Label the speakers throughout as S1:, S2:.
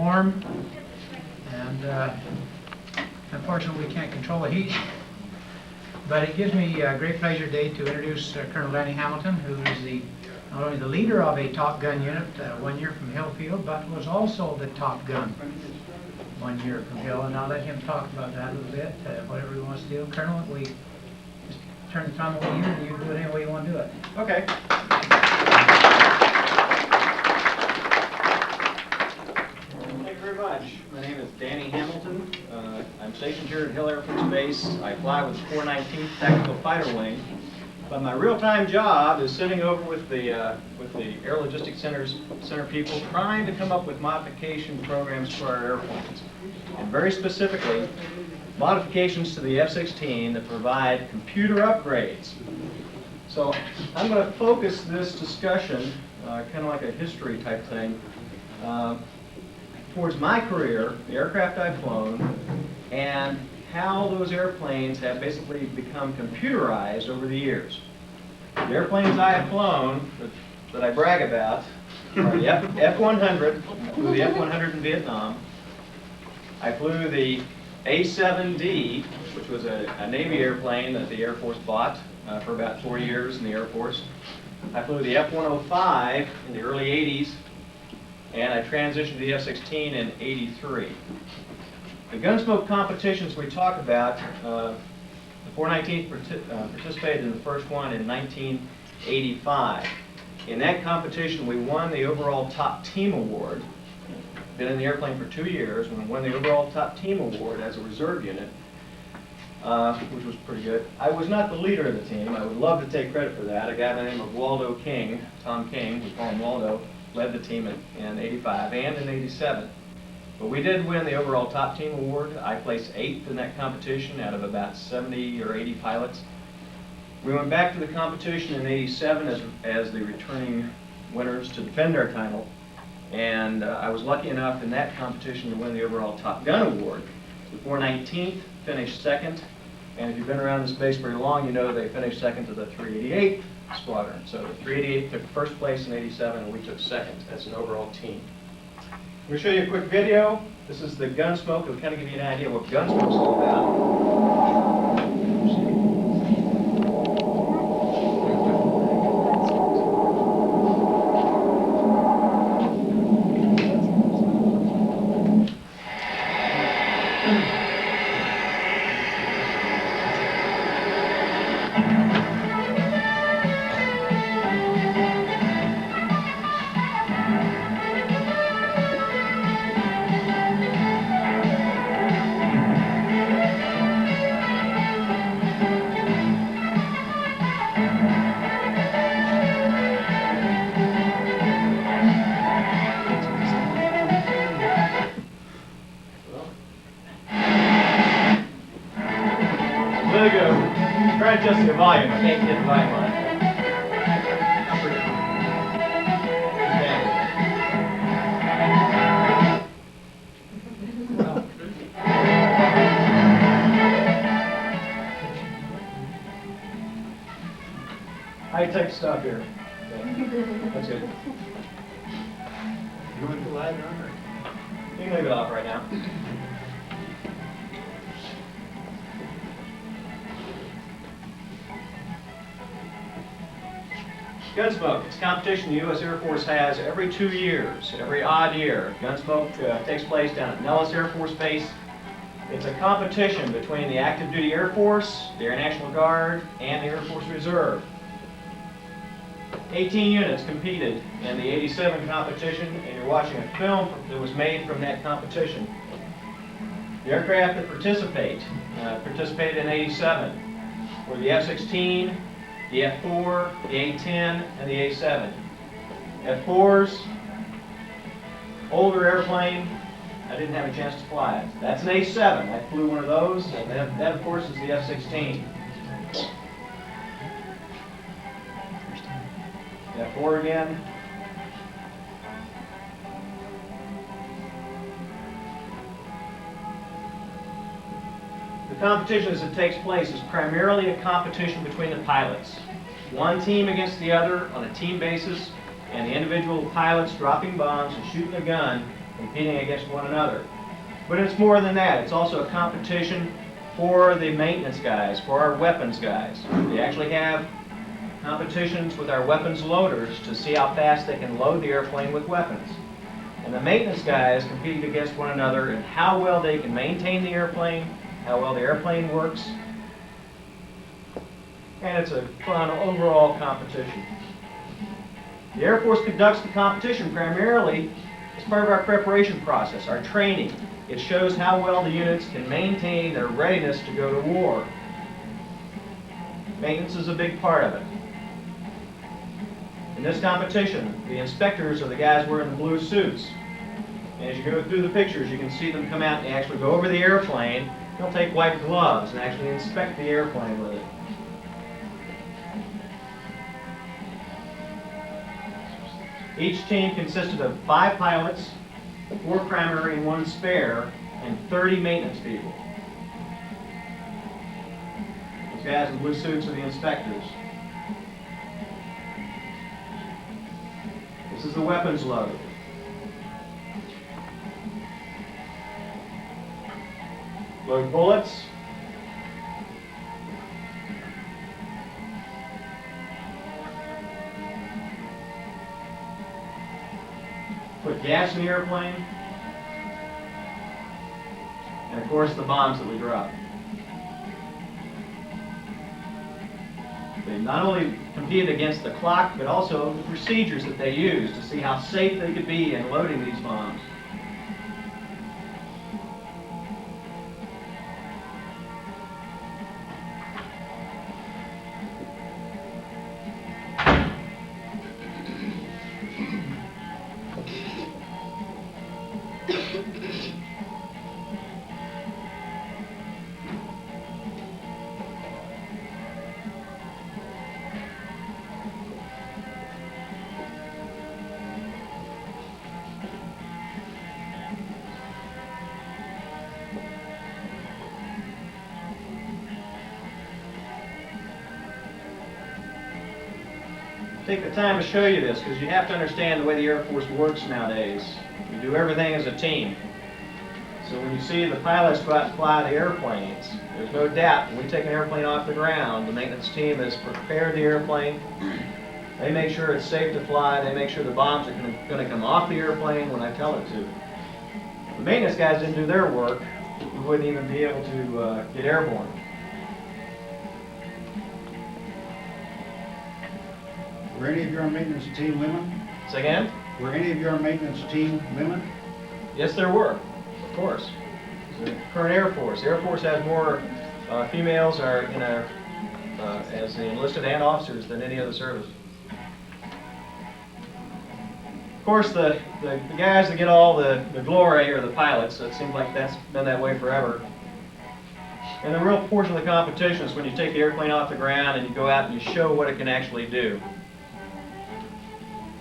S1: form, and unfortunately we can't control the heat. But it gives me great pleasure today to introduce Colonel Danny Hamilton, who is not only the leader of a Top Gun unit 1 year from Hillfield, but was also the Top Gun 1 year from Hill. And I'll let him talk about that a little bit, whatever he wants to do. Colonel, we just turn the time over to you, and you do it any way you want to do it.
S2: Okay. Thank you very much. My name is Danny Hamilton. I'm stationed here at Hill Air Force Base. I fly with the 419th Tactical Fighter Wing. But my real-time job is sitting over with the Air Logistics Center people, trying to come up with modification programs for our airplanes. And very specifically, modifications to the F-16 that provide computer upgrades. So I'm going to focus this discussion, kind of like a history type thing, towards my career, the aircraft I've flown, and how those airplanes have basically become computerized over the years. The airplanes I have flown that I brag about are the F-100. I flew the F-100 in Vietnam. I flew the A-7D, which was a Navy airplane that the Air Force bought for about 4 years in the Air Force. I flew the F-105 in the early 80s, and I transitioned to the F-16 in 83. The Gunsmoke competitions we talk about, the 419th participated in the first one in 1985. In that competition, we won the overall top team award. Been in the airplane for 2 years, and we won the overall top team award as a reserve unit, which was pretty good. I was not the leader of the team. I would love to take credit for that. A guy by the name of Waldo King, Tom King, we call him Waldo, led the team in 85 and in 87. But we did win the overall top team award. I placed 8th in that competition out of about 70 or 80 pilots. We went back to the competition in 87 as the returning winners to defend our title. And I was lucky enough in that competition to win the overall Top Gun award. The 419th finished 2nd. And if you've been around this base very long, you know they finished 2nd to the 388th Squadron. So the 388th took 1st place in 87, and we took 2nd as an overall team. I'm going to show you a quick video. This is the Gunsmoke. It'll kind of give you an idea of what Gunsmoke's all about. Really good. Try to adjust the volume. I can't get the volume on it. High-tech stuff here. Okay. That's good.
S3: You want the light on, or?
S2: You can leave it off right now. Gunsmoke. It's a competition the U.S. Air Force has every 2 years, every odd year. Gunsmoke takes place down at Nellis Air Force Base. It's a competition between the active duty Air Force, the Air National Guard, and the Air Force Reserve. 18 units competed in the 87 competition, and you're watching a film that was made from that competition. The aircraft that participated in 87 were the F-16, the F-4, the A-10, and the A-7. F-4s, older airplane. I didn't have a chance to fly it. That's an A-7. I flew one of those, and that of course is the F-16. F-4 again. The competition as it takes place is primarily a competition between the pilots. One team against the other on a team basis, and the individual pilots dropping bombs and shooting a gun competing against one another. But it's more than that. It's also a competition for the maintenance guys, for our weapons guys. We actually have competitions with our weapons loaders to see how fast they can load the airplane with weapons. And the maintenance guys compete against one another in how well they can maintain the airplane, how well the airplane works. And it's a fun overall competition. The Air Force conducts the competition primarily as part of our preparation process, our training. It shows how well the units can maintain their readiness to go to war. Maintenance is a big part of it. In this competition, the inspectors are the guys wearing the blue suits. And as you go through the pictures, you can see them come out and actually go over the airplane. They'll take white gloves and actually inspect the airplane with it. Each team consisted of 5 pilots, 4 primary and 1 spare, and 30 maintenance people. Those guys in blue suits are the inspectors. This is the weapons load. Load bullets. Put gas in the airplane. And of course the bombs that we drop. They not only competed against the clock, but also the procedures that they used to see how safe they could be in loading these bombs. Take the time to show you this because you have to understand the way the Air Force works nowadays. We do everything as a team. So when you see the pilots go out and fly the airplanes, there's no doubt when we take an airplane off the ground, the maintenance team has prepared the airplane. They make sure it's safe to fly. They make sure the bombs are going to come off the airplane when I tell it to. If the maintenance guys didn't do their work, we wouldn't even be able to get airborne.
S3: Were any of your maintenance team women?
S2: Say again?
S3: Were any of your maintenance team women?
S2: Yes, there were, of course. The current Air Force. The Air Force has more females are in our, as the enlisted and officers than any other service. Of course, the guys that get all the glory are the pilots. It seems like that's been that way forever. And the real portion of the competition is when you take the airplane off the ground and you go out and you show what it can actually do.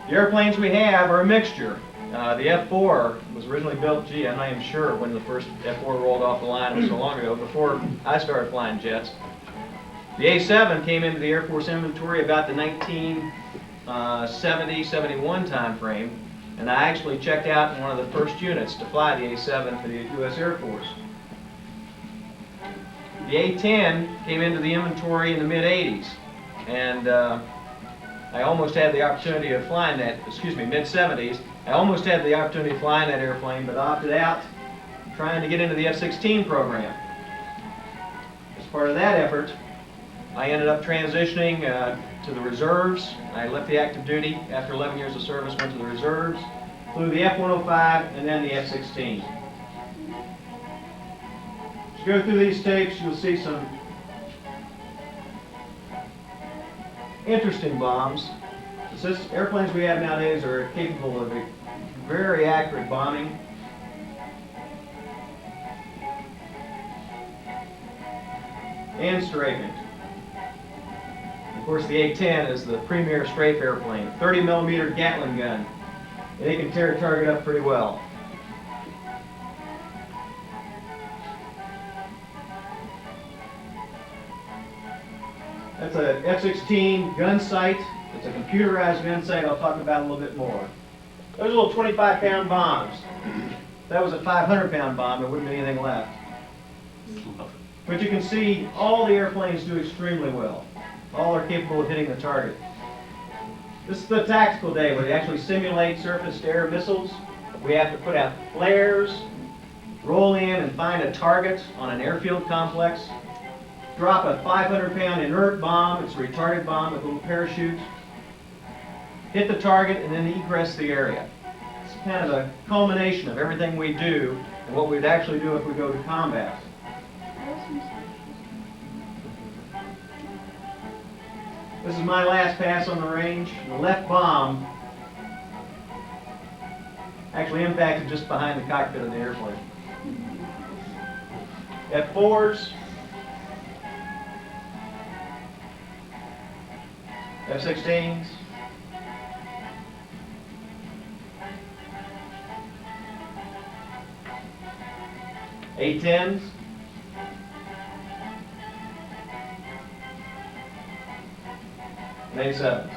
S2: The airplanes we have are a mixture. The F-4 was originally built, I'm not even sure when the first F-4 rolled off the line. It was so long ago, before I started flying jets. The A-7 came into the Air Force inventory about the 1970-71 time frame, and I actually checked out in one of the first units to fly the A-7 for the U.S. Air Force. The A-10 came into the inventory in the mid-80s, and I almost had the opportunity of flying that, mid-70s. I almost had the opportunity of flying that airplane, but opted out trying to get into the F-16 program. As part of that effort, I ended up transitioning to the reserves. I left the active duty after 11 years of service, went to the reserves, flew the F-105 and then the F-16. As you go through these tapes, you'll see some interesting bombs. The airplanes we have nowadays are capable of very accurate bombing. And strafing. Of course, the A-10 is the premier strafe airplane, a 30mm Gatling gun. And it can tear a target up pretty well. That's a F-16 gun sight. It's a computerized gun sight I'll talk about a little bit more. Those little 25-pound bombs. If that was a 500-pound bomb, there wouldn't be anything left. But you can see all the airplanes do extremely well. All are capable of hitting the target. This is the tactical day where they actually simulate surface-to-air missiles. We have to put out flares, roll in and find a target on an airfield complex, drop a 500-pound inert bomb, it's a retarded bomb with little parachutes, hit the target, and then egress the area. It's kind of a culmination of everything we do and what we'd actually do if we go to combat. This is my last pass on the range. The left bomb actually impacted just behind the cockpit of the airplane. F4s, F-16s, A-10s, and A-7s.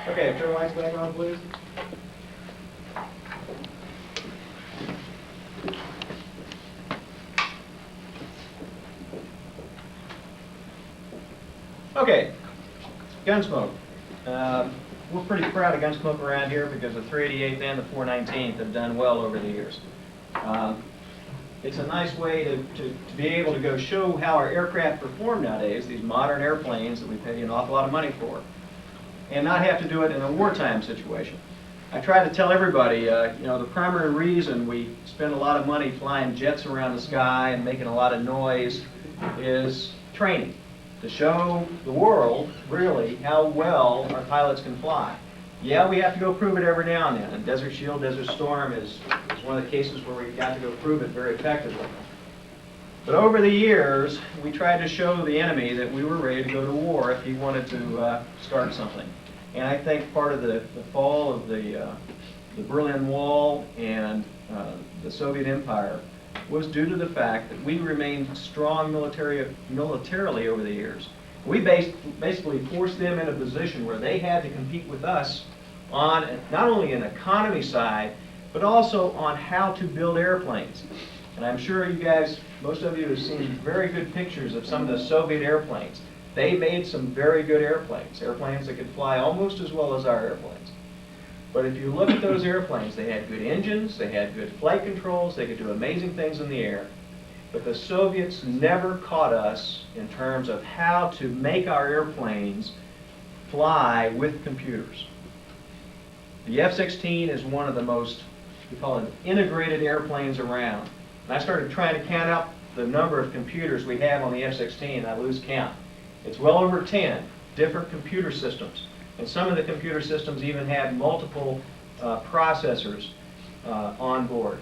S2: Okay, turn the lights back on, please. Okay, Gunsmoke. We're pretty proud of Gunsmoke around here because the 388th and the 419th have done well over the years. It's a nice way to be able to go show how our aircraft perform nowadays, these modern airplanes that we pay an awful lot of money for, and not have to do it in a wartime situation. I try to tell everybody, the primary reason we spend a lot of money flying jets around the sky and making a lot of noise is training, to show the world, really, how well our pilots can fly. Yeah, we have to go prove it every now and then, and Desert Shield, Desert Storm is one of the cases where we got to go prove it very effectively. But over the years, we tried to show the enemy that we were ready to go to war if he wanted to start something. And I think part of the fall of the Berlin Wall and the Soviet Empire was due to the fact that we remained strong militarily over the years. We basically forced them in a position where they had to compete with us on not only an economy side, but also on how to build airplanes. And I'm sure you guys, most of you have seen very good pictures of some of the Soviet airplanes. They made some very good airplanes that could fly almost as well as our airplanes. But if you look at those airplanes, they had good engines, they had good flight controls, they could do amazing things in the air. But the Soviets never caught us in terms of how to make our airplanes fly with computers. The F-16 is one of the most, we call it, integrated airplanes around. And I started trying to count out the number of computers we have on the F-16, and I lose count. It's well over 10 different computer systems. And some of the computer systems even have multiple processors on board.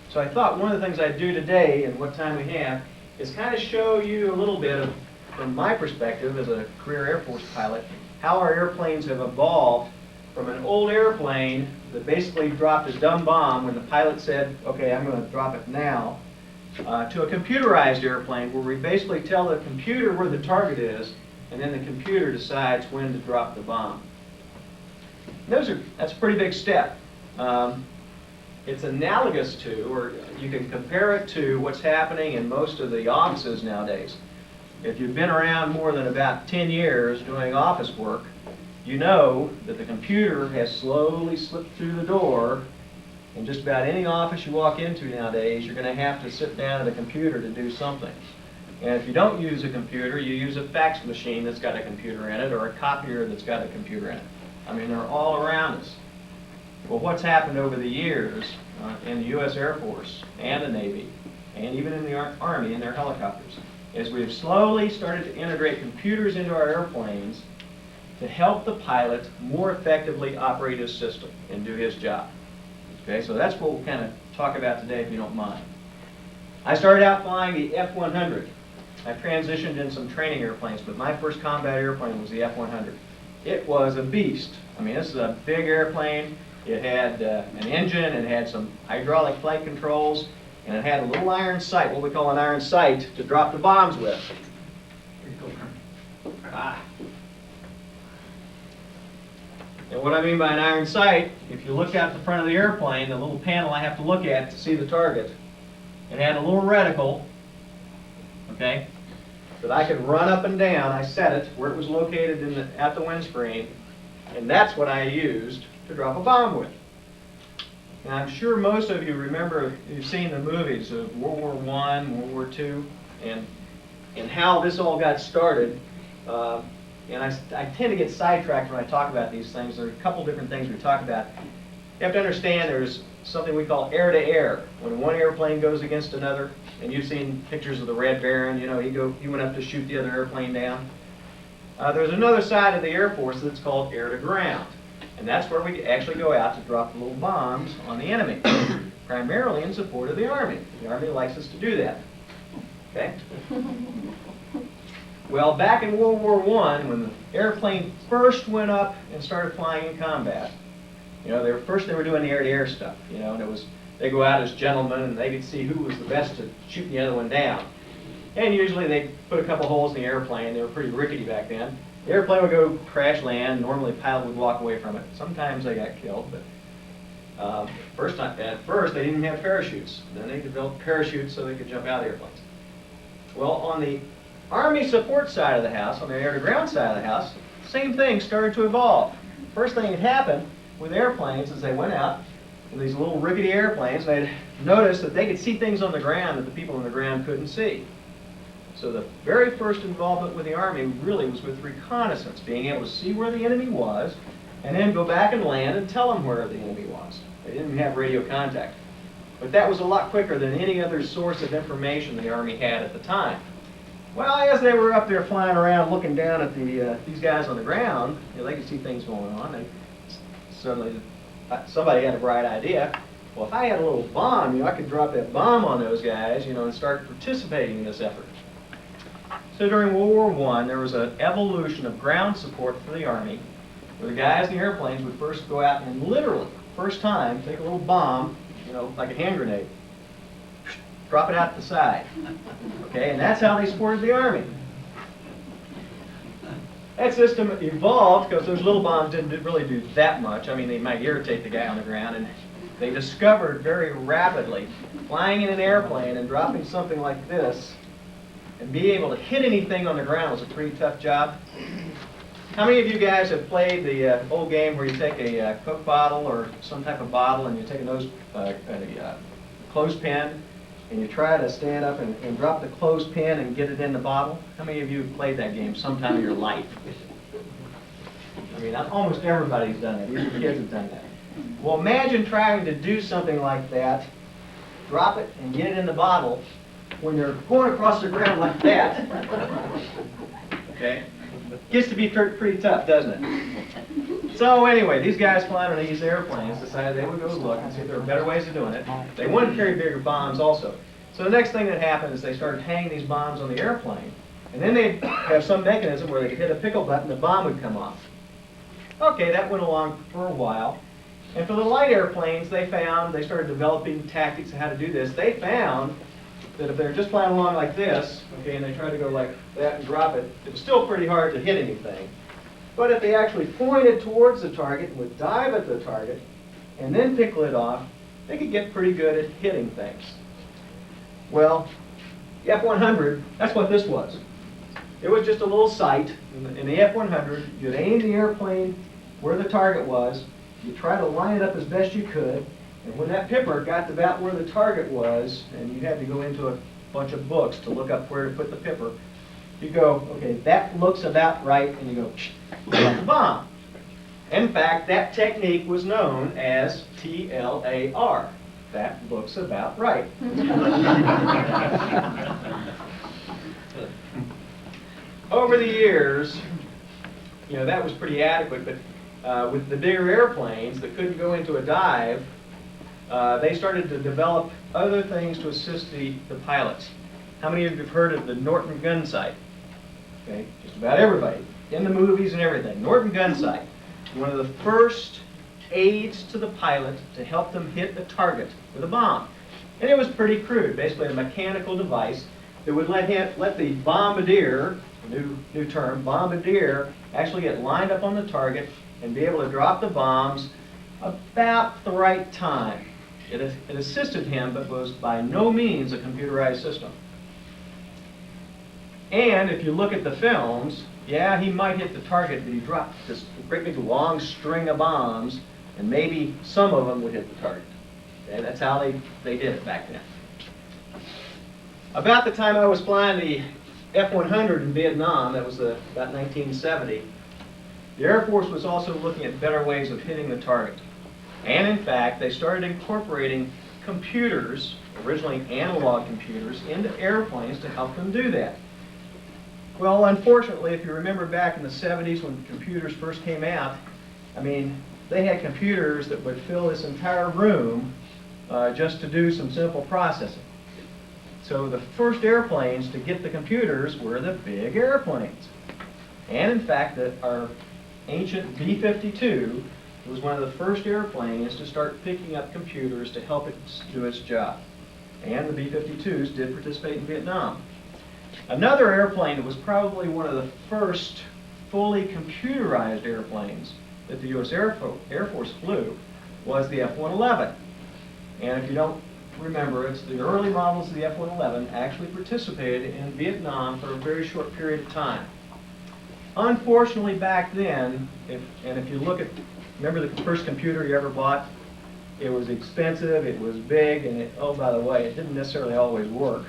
S2: So I thought one of the things I'd do today, and what time we have, is kind of show you a little bit of, from my perspective as a career Air Force pilot, how our airplanes have evolved from an old airplane that basically dropped a dumb bomb when the pilot said, okay, I'm going to drop it now, to a computerized airplane where we basically tell the computer where the target is, and then the computer decides when to drop the bomb. That's a pretty big step. It's analogous to, or you can compare it to what's happening in most of the offices nowadays. If you've been around more than about 10 years doing office work, you know that the computer has slowly slipped through the door. In just about any office you walk into nowadays, you're going to have to sit down at a computer to do something. And if you don't use a computer, you use a fax machine that's got a computer in it, or a copier that's got a computer in it. I mean, they're all around us. Well, what's happened over the years in the U.S. Air Force and the Navy, and even in the Army in their helicopters, is we've slowly started to integrate computers into our airplanes to help the pilot more effectively operate his system and do his job. Okay, so that's what we'll kind of talk about today, if you don't mind. I started out flying the F-100. I transitioned in some training airplanes, but my first combat airplane was the F-100. It was a beast. I mean, this is a big airplane. It had an engine, it had some hydraulic flight controls, And it had a little iron sight, what we call an iron sight, to drop the bombs with. Ah. And what I mean by an iron sight, if you look out the front of the airplane, the little panel I have to look at to see the target, it had a little reticle, okay, that I could run up and down. I set it where it was located at the windscreen, and that's what I used to drop a bomb with. And I'm sure most of you remember, you've seen the movies of World War I, World War II, and how this all got started. And I tend to get sidetracked when I talk about these things. There are a couple different things we talk about. You have to understand there's something we call air-to-air. When one airplane goes against another, and you've seen pictures of the Red Baron, you know, he went up to shoot the other airplane down. There's another side of the Air Force that's called air-to-ground. And that's where we actually go out to drop the little bombs on the enemy, primarily in support of the Army. The Army likes us to do that. Okay? Well, back in World War I, when the airplane first went up and started flying in combat, you know, they were doing the air-to-air stuff, you know, and they go out as gentlemen and they could see who was the best at shooting the other one down. And usually they put a couple holes in the airplane. They were pretty rickety back then. The airplane would go crash land. Normally the pilot would walk away from it. Sometimes they got killed, but at first they didn't have parachutes. Then they developed parachutes so they could jump out of the airplanes. Well, on the Army support side of the house, on the air-to-ground side of the house, same thing started to evolve. First thing that happened with airplanes is they went out in these little rickety airplanes, and they'd noticed that they could see things on the ground that the people on the ground couldn't see. So the very first involvement with the Army really was with reconnaissance, being able to see where the enemy was, and then go back and land and tell them where the enemy was. They didn't have radio contact. But that was a lot quicker than any other source of information the Army had at the time. Well, as they were up there flying around looking down at these guys on the ground, you know, they could see things going on, and suddenly somebody had a bright idea. Well, if I had a little bomb, you know, I could drop that bomb on those guys, you know, and start participating in this effort. So during World War I, there was an evolution of ground support for the Army, where the guys in the airplanes would first go out and literally, first time, take a little bomb, you know, like a hand grenade, drop it out to the side. Okay, and that's how they supported the Army. That system evolved because those little bombs didn't really do that much. I mean, they might irritate the guy on the ground, and they discovered very rapidly flying in an airplane and dropping something like this and be able to hit anything on the ground was a pretty tough job. How many of you guys have played the old game where you take a Coke bottle or some type of bottle and you take a clothespin and you try to stand up and drop the clothespin and get it in the bottle? How many of you have played that game sometime in your life? I mean, almost everybody's done it. Even kids have done that. Well, imagine trying to do something like that, drop it and get it in the bottle when you're going across the ground like that. Okay? Gets to be pretty tough, doesn't it? So anyway, these guys flying on these airplanes decided they would go look and see if there were better ways of doing it. They wanted to carry bigger bombs also. So the next thing that happened is they started hanging these bombs on the airplane, and then they'd have some mechanism where they could hit a pickle button, the bomb would come off. Okay, that went along for a while. And for the light airplanes, they started developing tactics of how to do this. They found that if they're just flying along like this, okay, and they tried to go like that and drop it, it was still pretty hard to hit anything. But if they actually pointed towards the target and would dive at the target and then pickle it off, they could get pretty good at hitting things. Well, the F-100, that's what this was. It was just a little sight. In the F-100, you'd aim the airplane where the target was, you'd try to line it up as best you could, and when that pipper got to about where the target was, and you had to go into a bunch of books to look up where to put the pipper, you go, okay, that looks about right, and you go, drop the bomb. In fact, that technique was known as TLAR. That looks about right. Over the years, you know, that was pretty adequate, but with the bigger airplanes that couldn't go into a dive, they started to develop other things to assist the pilots. How many of you have heard of the Norton gun sight? Okay, just about everybody. In the movies and everything. Norton gun sight. One of the first aids to the pilot to help them hit a target with a bomb. And it was pretty crude, basically a mechanical device that would let the bombardier, new term, bombardier, actually get lined up on the target and be able to drop the bombs about the right time. It assisted him, but was by no means a computerized system. And if you look at the films, yeah, he might hit the target, but he dropped this great big long string of bombs, and maybe some of them would hit the target. Okay, that's how they did it back then. About the time I was flying the F-100 in Vietnam, that was about 1970, the Air Force was also looking at better ways of hitting the target. And in fact, they started incorporating computers, originally analog computers, into airplanes to help them do that. Well, unfortunately, if you remember back in the 70s when computers first came out, I mean, they had computers that would fill this entire room just to do some simple processing. So the first airplanes to get the computers were the big airplanes. And in fact, our ancient B-52 was one of the first airplanes to start picking up computers to help it do its job. And the B-52s did participate in Vietnam. Another airplane that was probably one of the first fully computerized airplanes that the U.S. Air Force flew was the F-111. And if you don't remember, it's the early models of the F-111 actually participated in Vietnam for a very short period of time. Unfortunately, back then, if you look at, remember the first computer you ever bought? It was expensive, it was big, and oh, by the way, it didn't necessarily always work.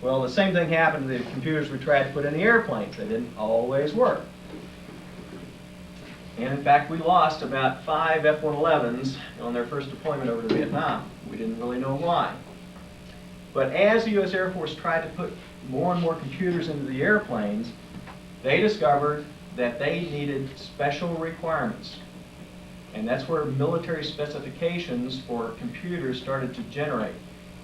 S2: Well, the same thing happened to the computers we tried to put in the airplanes. They didn't always work. And in fact, we lost about 5 F-111s on their first deployment over to Vietnam. We didn't really know why. But as the U.S. Air Force tried to put more and more computers into the airplanes, they discovered that they needed special requirements. And that's where military specifications for computers started to generate.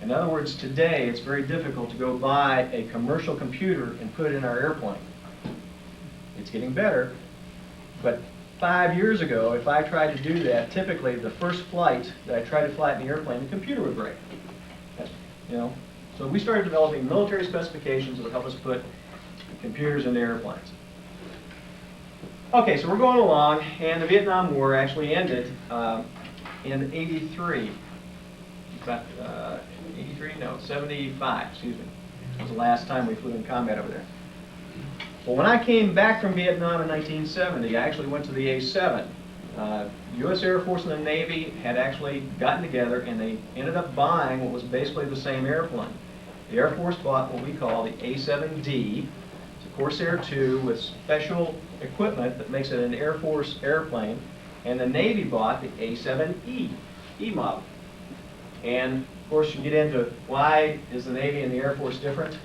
S2: In other words, today it's very difficult to go buy a commercial computer and put it in our airplane. It's getting better, but 5 years ago, if I tried to do that, typically the first flight that I tried to fly in the airplane, the computer would break. You know, so we started developing military specifications that would help us put computers into airplanes. Okay, so we're going along, and the Vietnam War actually ended in '83. 83? No, 75, excuse me. That was the last time we flew in combat over there. Well, when I came back from Vietnam in 1970, I actually went to the A-7. U.S. Air Force and the Navy had actually gotten together and they ended up buying what was basically the same airplane. The Air Force bought what we call the A-7D. It's a Corsair II with special equipment that makes it an Air Force airplane. And the Navy bought the A-7E, E model. And of course you get into why is the Navy and the Air Force different?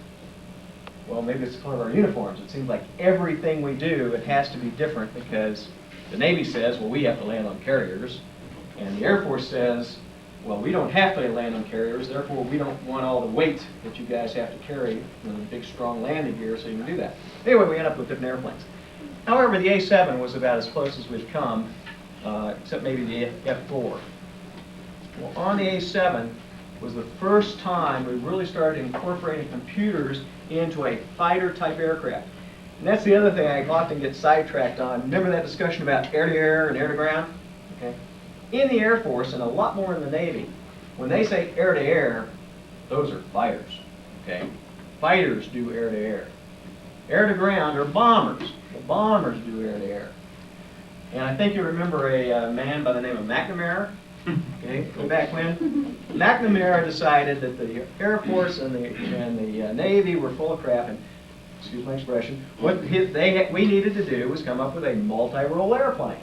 S2: Well, maybe it's the color of our uniforms. It seems like everything we do, it has to be different because the Navy says, well, we have to land on carriers. And the Air Force says, well, we don't have to land on carriers, therefore we don't want all the weight that you guys have to carry with a big, strong landing gear so you can do that. Anyway, we end up with different airplanes. However, the A-7 was about as close as we'd come, except maybe the F-4. Well, on the A-7 was the first time we really started incorporating computers into a fighter-type aircraft. And that's the other thing I often get sidetracked on. Remember that discussion about air-to-air and air-to-ground? Okay. In the Air Force, and a lot more in the Navy, when they say air-to-air, those are fighters. Okay. Fighters do air-to-air. Air-to-ground are bombers. The bombers do air-to-air. And I think you remember a man by the name of McNamara. Okay, way back when. McNamara decided that the Air Force and the Navy were full of crap, and excuse my expression, what we needed to do was come up with a multi-role airplane.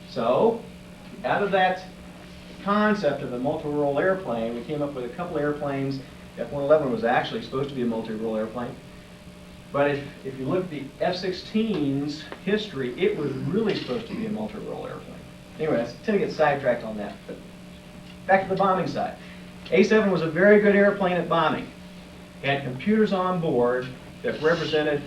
S2: So, out of that concept of a multi-role airplane, we came up with a couple airplanes. F-111 was actually supposed to be a multi-role airplane. But if you look at the F-16's history, it was really supposed to be a multi-role airplane. Anyway, I tend to get sidetracked on that. But back to the bombing side. A-7 was a very good airplane at bombing. It had computers on board that represented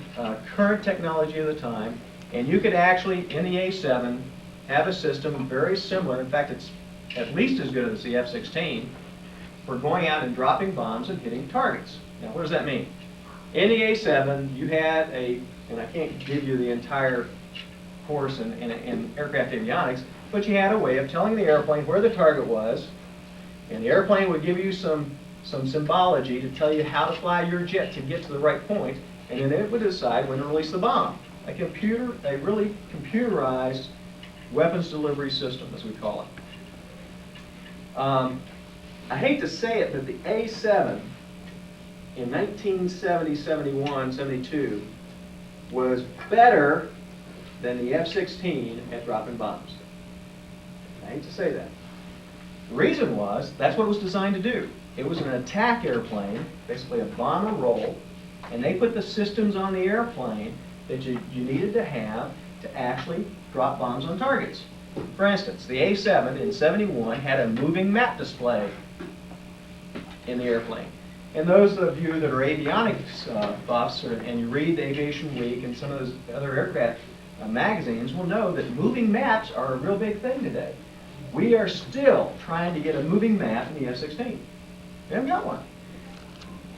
S2: current technology of the time, and you could actually, in the A-7, have a system very similar. In fact, it's at least as good as the F-16, for going out and dropping bombs and hitting targets. Now, what does that mean? In the A7, you had and I can't give you the entire course in aircraft avionics, but you had a way of telling the airplane where the target was, and the airplane would give you some symbology to tell you how to fly your jet to get to the right point, and then it would decide when to release the bomb. A really computerized weapons delivery system, as we call it. I hate to say it, but the A7 in 1970, 71, 72 was better than the F-16 at dropping bombs. I hate to say that. The reason was, that's what it was designed to do. It was an attack airplane, basically a bomber roll, and they put the systems on the airplane that you needed to have to actually drop bombs on targets. For instance, the A7 in 71 had a moving map display in the airplane. And those of you that are avionics buffs, and you read the Aviation Week and some of those other aircraft magazines will know that moving maps are a real big thing today. We are still trying to get a moving map in the F-16. We haven't got one.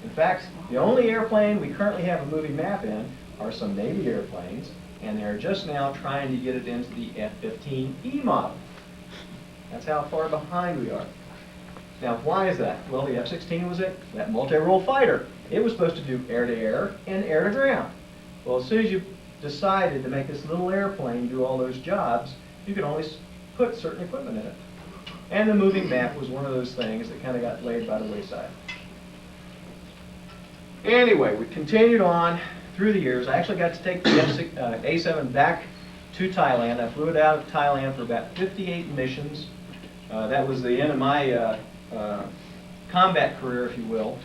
S2: In fact, the only airplane we currently have a moving map in are some Navy airplanes, and they're just now trying to get it into the F-15E model. That's how far behind we are. Now, why is that? Well, the F-16 was that multi-role fighter. It was supposed to do air-to-air and air-to-ground. Well, as soon as you decided to make this little airplane do all those jobs, you could only put certain equipment in it. And the moving map was one of those things that kind of got laid by the wayside. Anyway, we continued on through the years. I actually got to take the A7 back to Thailand. I flew it out of Thailand for about 58 missions. That was the end of my combat career, if you will.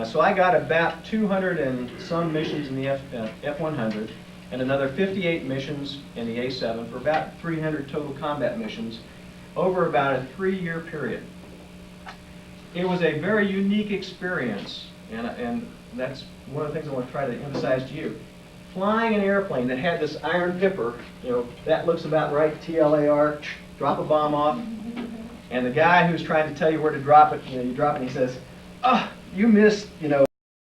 S2: So I got about 200 and some missions in the F-100 and another 58 missions in the A7 for about 300 total combat missions over about a 3-year period. It was a very unique experience, and that's one of the things I want to try to emphasize to you. Flying an airplane that had this iron pipper, that looks about right, TLAR, drop a bomb off, and the guy who's trying to tell you where to drop it, you drop it and he says, "Oh, you missed,